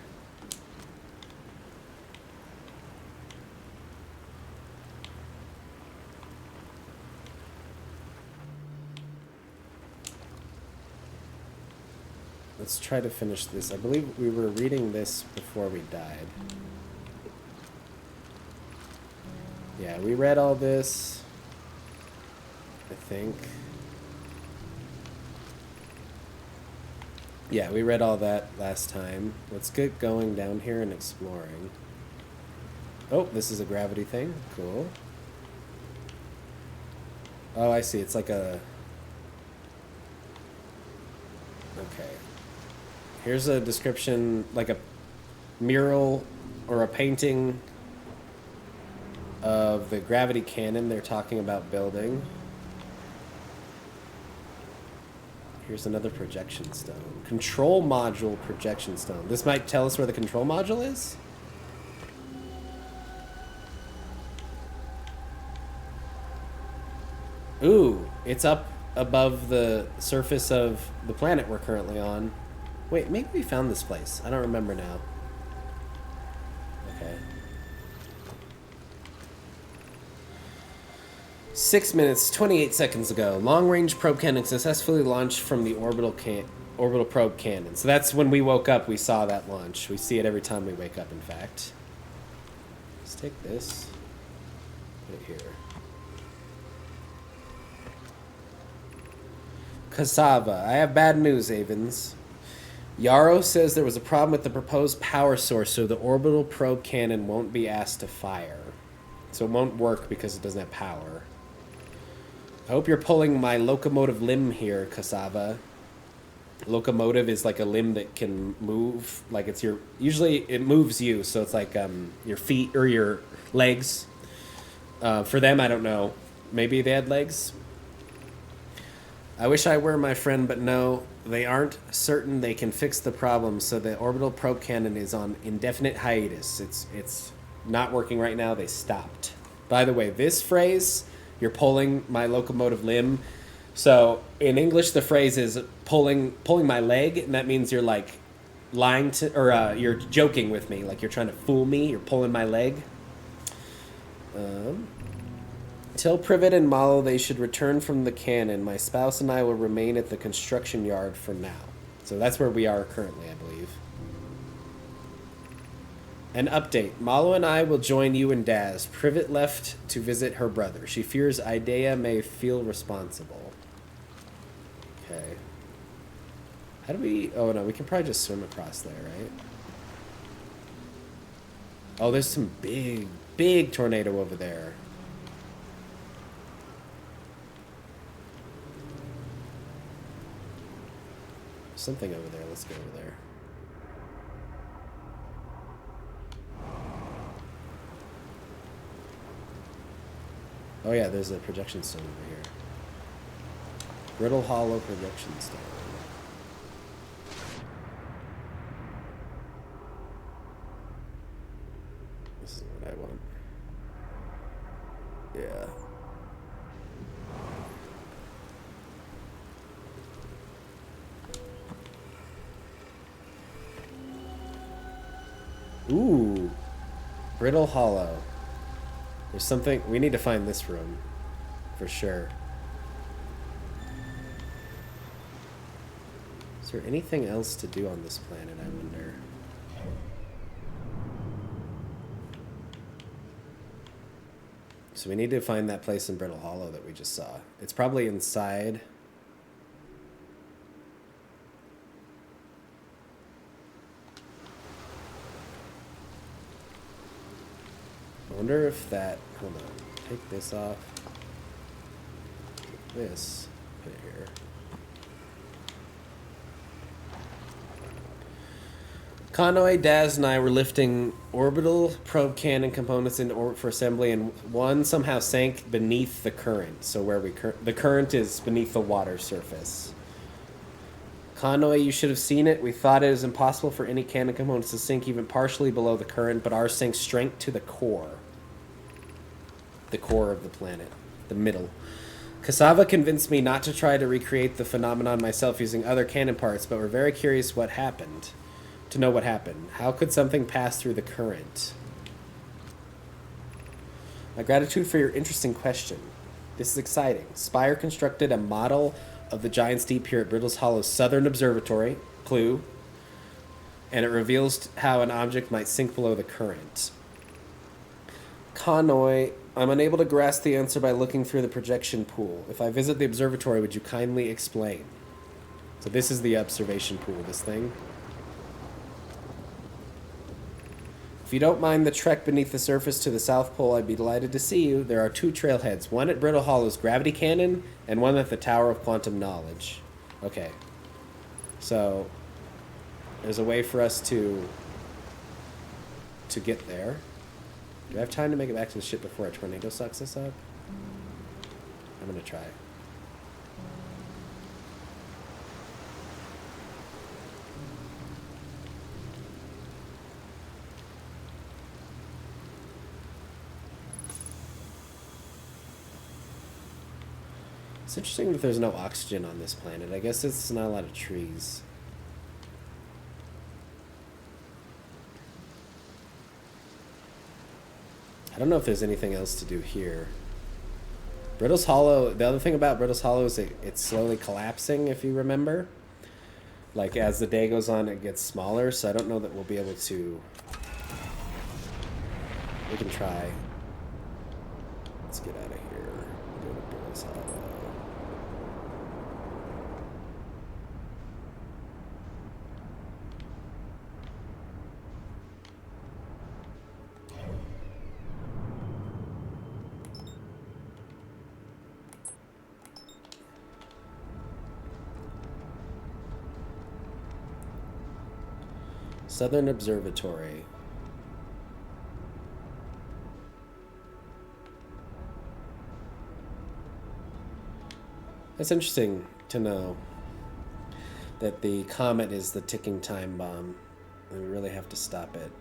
[SPEAKER 1] Let's try to finish this. I believe we were reading this before we died. Yeah, we read all this, I think. Yeah, we read all that last time. Let's get going down here and exploring. Oh, this is a gravity thing. Cool. Oh, I see. It's like a... Okay. Here's a description, like a mural or a painting of the gravity cannon they're talking about building. Here's another projection stone. Control module projection stone. This might tell us where the control module is? Ooh, it's up above the surface of the planet we're currently on. Wait, maybe we found this place. I don't remember now. Okay. 6 minutes, 28 seconds ago. Long-range probe cannon successfully launched from the orbital probe cannon. So that's when we woke up, we saw that launch. We see it every time we wake up, in fact. Let's take this. Put it here. Cassava. I have bad news, Avens. Yarrow says there was a problem with the proposed power source, so the orbital probe cannon won't be asked to fire. So it won't work because it doesn't have power. I hope you're pulling my locomotive limb here, Cassava. Locomotive is like a limb that can move. Like it's your... Usually it moves you, so it's like your feet or your legs. For them, I don't know. Maybe they had legs. I wish I were, my friend, but no, they aren't certain they can fix the problem, so the orbital probe cannon is on indefinite hiatus. It's not working right now. They stopped. By the way, this phrase, you're pulling my locomotive limb. So in English, the phrase is pulling my leg, and that means you're like lying to, or you're joking with me, like you're trying to fool me. You're pulling my leg. Tell Privet and Malo they should return from the cannon. My spouse and I will remain at the construction yard for now. So that's where we are currently, I believe. An update. Malo and I will join you and Daz. Privet left to visit her brother. She fears Idea may feel responsible. Okay. How do we... Oh, no, we can probably just swim across there, right? Oh, there's some big tornado over there. Something over there. Let's go over there. Oh yeah, there's a projection stone over here. Brittle Hollow projection stone. This is what I want. Yeah. Ooh, Brittle Hollow. There's something... We need to find this room. For sure. Is there anything else to do on this planet, I wonder? So we need to find that place in Brittle Hollow that we just saw. It's probably inside... I wonder if that... Hold on. Take this off. Take this. Put it here. Conway, Daz, and I were lifting orbital probe cannon components into orbit for assembly, and one somehow sank beneath the current. So where we... the current is beneath the water surface. Conway, you should have seen it. We thought it was impossible for any cannon components to sink even partially below the current, but ours sank straight to the core. The core of the planet. The middle. Cassava convinced me not to try to recreate the phenomenon myself using other cannon parts, but we're very curious what happened. To know what happened. How could something pass through the current? My gratitude for your interesting question. This is exciting. Spire constructed a model of the Giant's Deep here at Brittle's Hollow's Southern Observatory. Clue. And it reveals how an object might sink below the current. Connoy, I'm unable to grasp the answer by looking through the projection pool. If I visit the observatory, would you kindly explain? So this is the observation pool, this thing. If you don't mind the trek beneath the surface to the South Pole, I'd be delighted to see you. There are two trailheads, one at Brittle Hollow's Gravity Cannon and one at the Tower of Quantum Knowledge. Okay. So, there's a way for us to get there. Do I have time to make it back to the ship before a tornado sucks us up? I'm gonna try. It's interesting that there's no oxygen on this planet. I guess it's not a lot of trees. I don't know if there's anything else to do here. Brittle's Hollow, the other thing about Brittle's Hollow is it's slowly collapsing, if you remember. Like, as the day goes on, it gets smaller, so I don't know that we'll be able to... We can try. Let's get out of here. Go to Brittle's Hollow. Southern Observatory. That's interesting to know that the comet is the ticking time bomb, and we really have to stop it.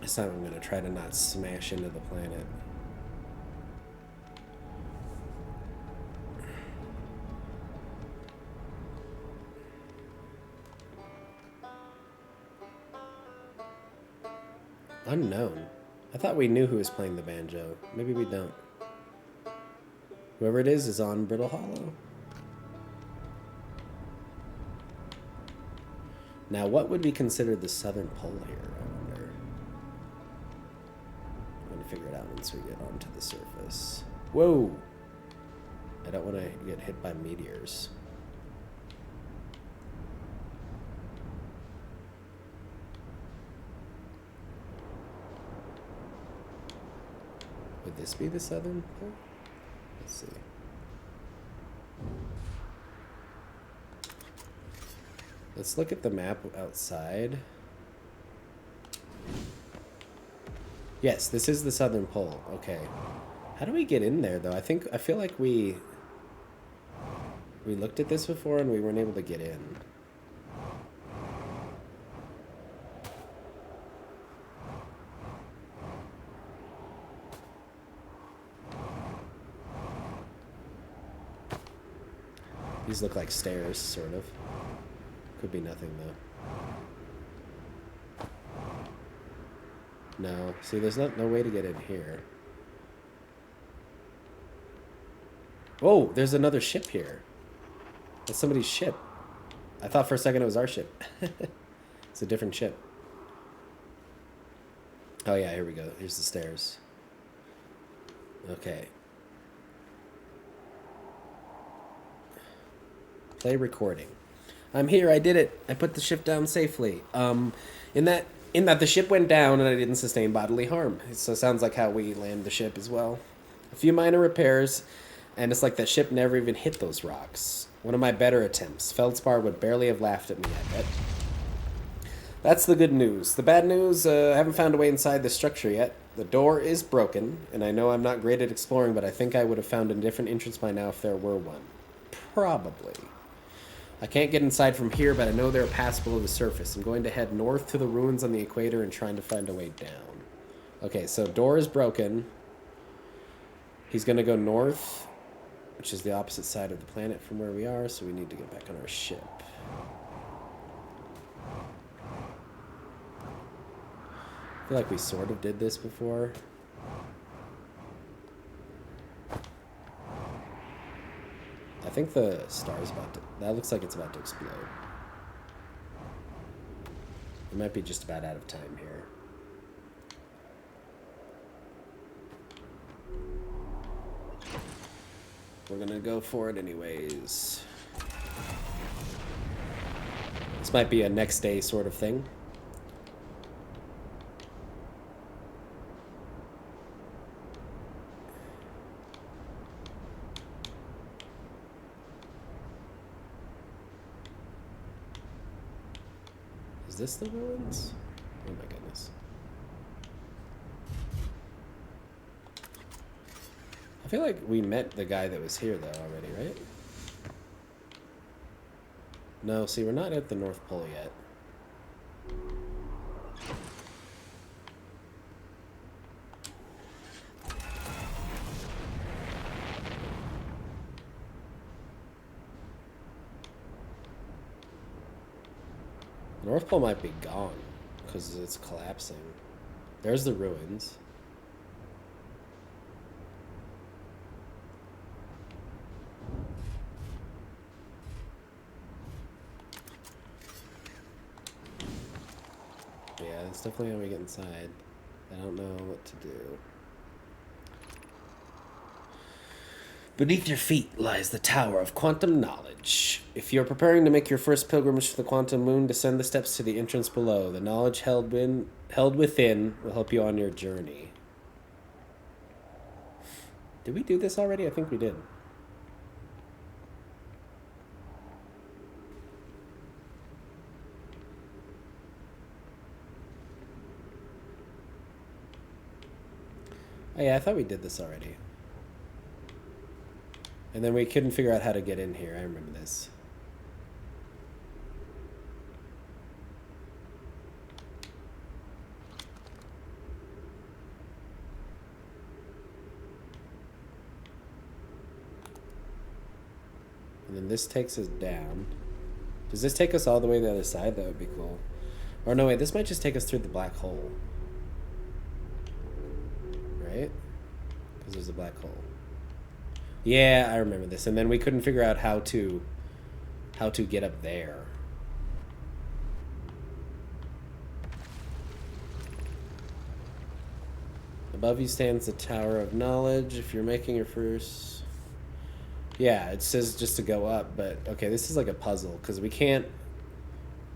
[SPEAKER 1] This time I'm going to try to not smash into the planet. Unknown. I thought we knew who was playing the banjo. Maybe we don't. Whoever it is on Brittle Hollow. Now, what would be considered the southern pole here, I wonder? I'm going to figure it out once we get onto the surface. Whoa! I don't want to get hit by meteors. Would this be the southern pole? Let's see. Let's look at the map outside. Yes, this is the southern pole. Okay. How do we get in there, though? I feel like we looked at this before and we weren't able to get in. These look like stairs, sort of. Could be nothing, though. No. See, there's no way to get in here. Oh, there's another ship here. That's somebody's ship. I thought for a second it was our ship. It's a different ship. Oh, yeah, here we go. Here's the stairs. Okay. Play recording. I'm here. I did it. I put the ship down safely. In that the ship went down and I didn't sustain bodily harm. So it sounds like how we land the ship as well. A few minor repairs, and it's like that ship never even hit those rocks. One of my better attempts. Feldspar would barely have laughed at me, I bet. That's the good news. The bad news, I haven't found a way inside the structure yet. The door is broken, and I know I'm not great at exploring, but I think I would have found a different entrance by now if there were one. Probably. I can't get inside from here, but I know there are paths below the surface. I'm going to head north to the ruins on the equator and trying to find a way down. Okay, so door is broken. He's going to go north, which is the opposite side of the planet from where we are, so we need to get back on our ship. I feel like we sort of did this before. I think the star's about to... That looks like it's about to explode. We might be just about out of time here. We're gonna go for it anyways. This might be a next day sort of thing. Is this the ruins? Oh my goodness. I feel like we met the guy that was here though already, right? No, see, we're not at the North Pole yet. The North Pole might be gone because it's collapsing. There's the ruins. Yeah, it's definitely how we get inside. I don't know what to do. Beneath your feet lies the Tower of Quantum Knowledge. If you're preparing to make your first pilgrimage to the quantum moon, descend the steps to the entrance below. The knowledge held within will help you on your journey. Did we do this already? I think we did. Oh yeah, I thought we did this already. And then we couldn't figure out how to get in here. I remember this. And then this takes us down. Does this take us all the way to the other side? That would be cool. Or no, wait, this might just take us through the black hole. Right? Because there's a black hole. Yeah, I remember this. And then we couldn't figure out how to get up there. Above you stands the Tower of Knowledge. If you're making your first... Yeah, it says just to go up, but... Okay, this is like a puzzle, because we can't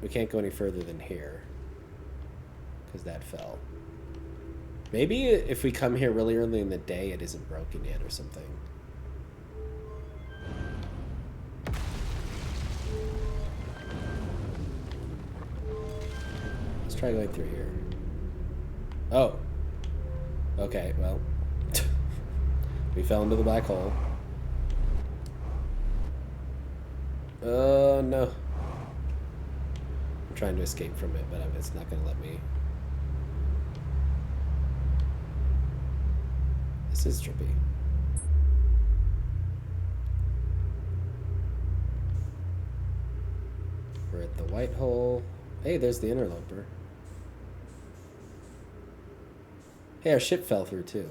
[SPEAKER 1] go any further than here. Because that fell. Maybe if we come here really early in the day, it isn't broken yet or something. Let's try going through here. Oh. Okay, well. We fell into the black hole. Oh, no. I'm trying to escape from it, but it's not going to let me. This is trippy. We're at the white hole. Hey, there's the interloper. Hey, our ship fell through too.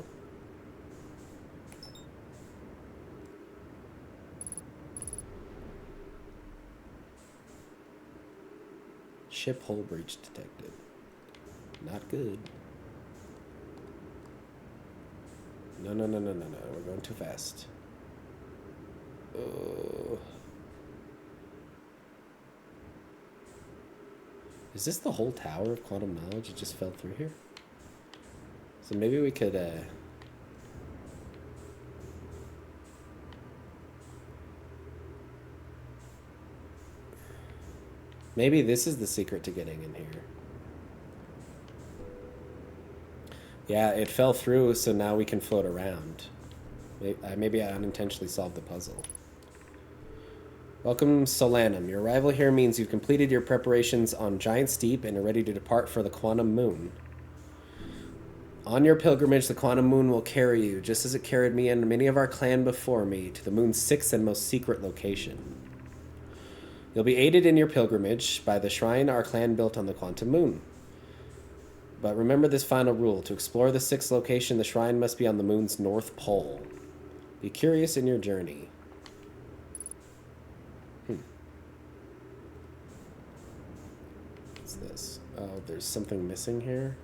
[SPEAKER 1] Ship hull breach detected. Not good. No. We're going too fast. Oh. Is this the whole Tower of Quantum Knowledge? It just fell through here? So maybe we could, maybe this is the secret to getting in here. Yeah, it fell through, so now we can float around. Maybe I unintentionally solved the puzzle. Welcome, Solanum. Your arrival here means you've completed your preparations on Giant Steep and are ready to depart for the Quantum Moon. On your pilgrimage, the Quantum Moon will carry you, just as it carried me and many of our clan before me, to the moon's sixth and most secret location. You'll be aided in your pilgrimage by the shrine our clan built on the Quantum Moon. But remember this final rule. To explore the sixth location, the shrine must be on the moon's north pole. Be curious in your journey. What's this? Oh, there's something missing here.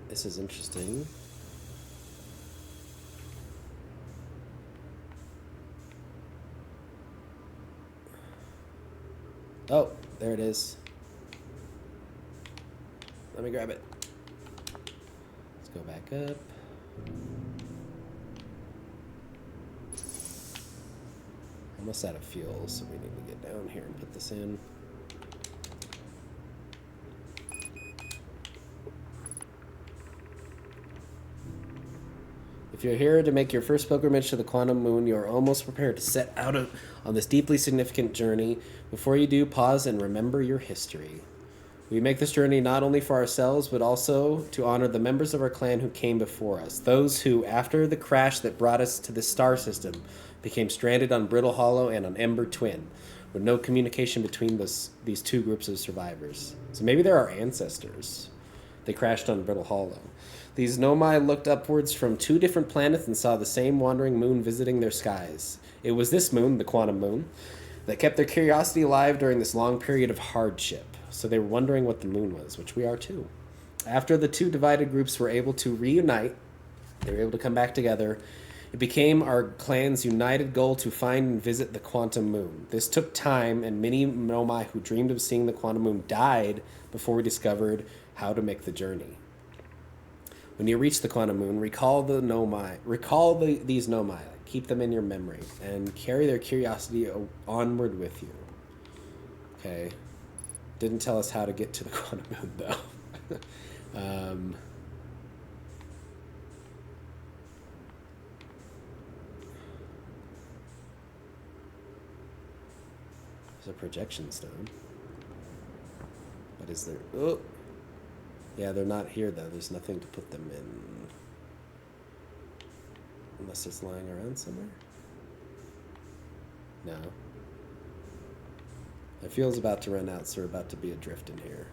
[SPEAKER 1] This is interesting. Oh, there it is. Let me grab it. Let's go back up. Almost out of fuel, so we need to get down here and put this in. If you're here to make your first pilgrimage to the quantum moon, you are almost prepared to set out on this deeply significant journey. Before you do, pause and remember your history. We make this journey not only for ourselves, but also to honor the members of our clan who came before us. Those who, after the crash that brought us to this star system, became stranded on Brittle Hollow and on Ember Twin, with no communication between these two groups of survivors. So maybe they're our ancestors. They crashed on Brittle Hollow. These Nomai looked upwards from two different planets and saw the same wandering moon visiting their skies. It was this moon, the quantum moon, that kept their curiosity alive during this long period of hardship. So they were wondering what the moon was, which we are too. After the two divided groups were able to reunite, they were able to come back together, it became our clan's united goal to find and visit the quantum moon. This took time, and many Nomai who dreamed of seeing the quantum moon died before we discovered how to make the journey. When you reach the quantum moon, recall these Nomai, keep them in your memory, and carry their curiosity onward with you. Okay. Didn't tell us how to get to the quantum moon, though. There's a projection stone. But is there... Oh! Yeah, they're not here, though. There's nothing to put them in. Unless it's lying around somewhere? No. My fuel's about to run out, so we're about to be adrift in here.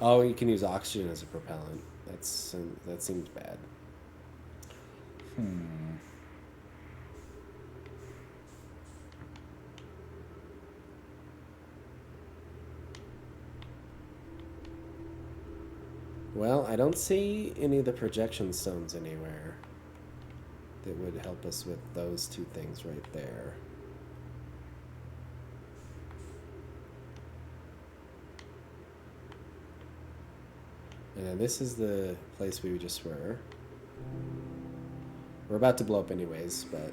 [SPEAKER 1] Oh, you can use oxygen as a propellant. That seems bad. Well, I don't see any of the projection stones anywhere that would help us with those two things right there. And then this is the place we just were. We're about to blow up anyways, but...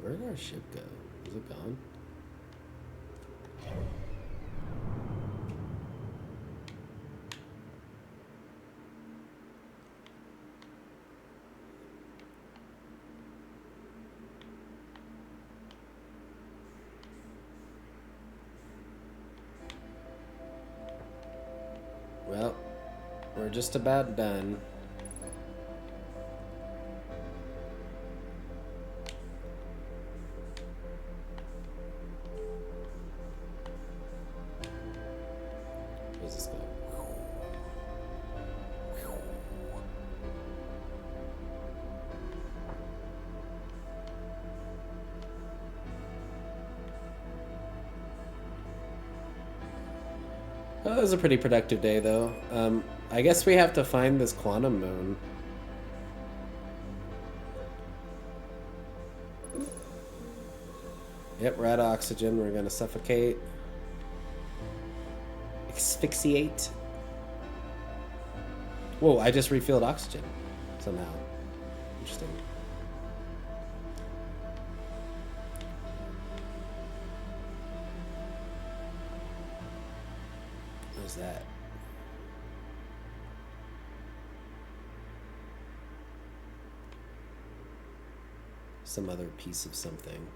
[SPEAKER 1] Where did our ship go? Is it gone? Well, we're just about done. Where's this go? Well, that was a pretty productive day, though. I guess we have to find this quantum moon. Yep, we're out of oxygen. We're gonna suffocate. Asphyxiate. Whoa, I just refilled oxygen somehow. Interesting. What's that? Some other piece of something.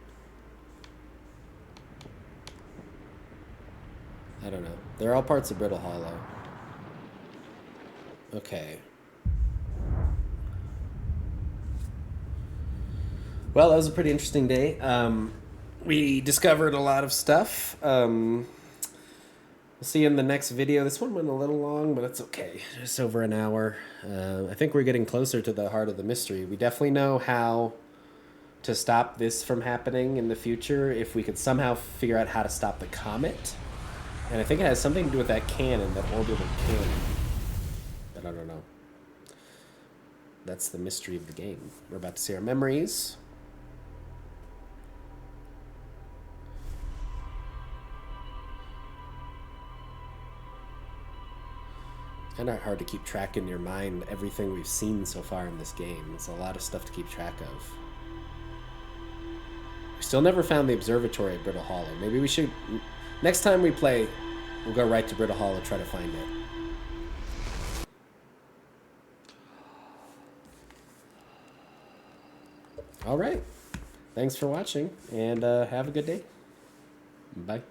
[SPEAKER 1] I don't know. They're all parts of Brittle Hollow. Okay. Well, that was a pretty interesting day. We discovered a lot of stuff. We'll see you in the next video. This one went a little long, but it's okay. Just over an hour. I think we're getting closer to the heart of the mystery. We definitely know how to stop this from happening in the future if we could somehow figure out how to stop the comet. And I think it has something to do with that cannon, that orbital cannon. But I don't know. That's the mystery of the game. We're about to see our memories. Kind of hard to keep track in your mind everything we've seen so far in this game. It's a lot of stuff to keep track of. We still never found the observatory at Brittle Hollow. Maybe we should... Next time we play, we'll go right to Brittle Hollow and try to find it. All right. Thanks for watching, and have a good day. Bye.